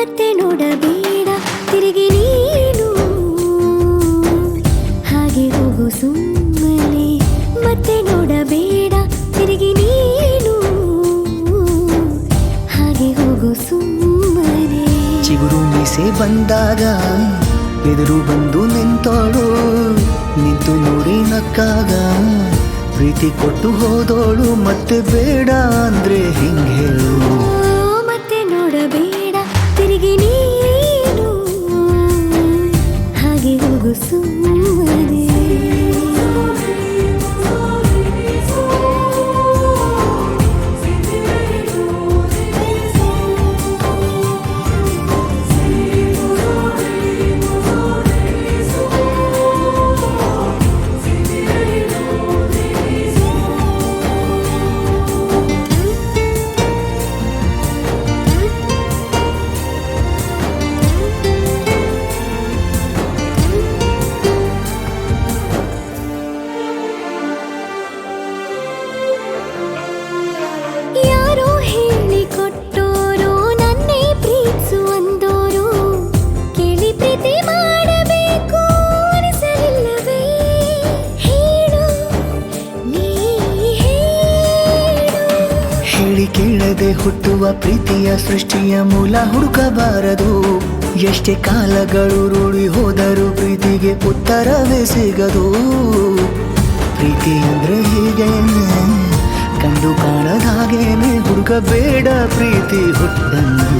ಮತ್ತೆ ನೋಡಬೇಡ ತಿರುಗಿ ನೀನು ಹಾಗೆ ಹೋಗು ಸುಮ್ಮನೆ ಮತ್ತೆ ನೋಡಬೇಡ ತಿರುಗಿ ನೀನು ಹಾಗೆ ಹೋಗು ಸುಮ್ಮನೆ ಚಿಗುರು ಮೀಸೆ ಬಂದಾಗ ಎದುರು ಬಂದು ನಿಂತೋಳು ನಿಂತು ನೋಡಿ ನಕ್ಕಾಗ ಪ್ರೀತಿ ಕೊಟ್ಟು ಹೋದೋಳು ಮತ್ತೆ ಬೇಡ ಅಂದ್ರೆ ಹಿಂಗೆ ಹೇಳು ಮತ್ತೆ ನೋಡಬೇಡ ತಿರುಗಿ ನೀನು ಹಾಗೆ ಹೋಗು ಸುಮ್ಮನೆ ಯಾರೋ ಹೇಳಿಕೊಟ್ಟೋರು ನನ್ನೇ ಪ್ರೀತಿಸು ಅಂದೋರು ಕೇಳಿ ಪ್ರೀತಿ ಮಾಡಬೇಕು ಅನಿಸಲಿಲ್ಲವೇ ಹೇಳು ನೀ ಹೇಳು ಹೇಳಿ ಕೇಳದೆ ಹುಟ್ಟುವ ಪ್ರೀತಿಯ ಸೃಷ್ಟಿಯ ಮೂಲ ಹುಡುಕಬಾರದು ಎಷ್ಟೇ ಕಾಲಗಳು ರೂಢಿ ಹೋದರೂ ಪ್ರೀತಿಗೆ ಉತ್ತರವೇ ಸಿಗದು ಪ್ರೀತಿ ಅಂದ್ರೆ ಹೀಗೇನೆ ಕಂಡು ಕಾಣದ ಹಾಗೇನೆ ಹುಡುಕಬೇಡ ಪ್ರೀತಿ ಹುಟ್ಟನ್ನು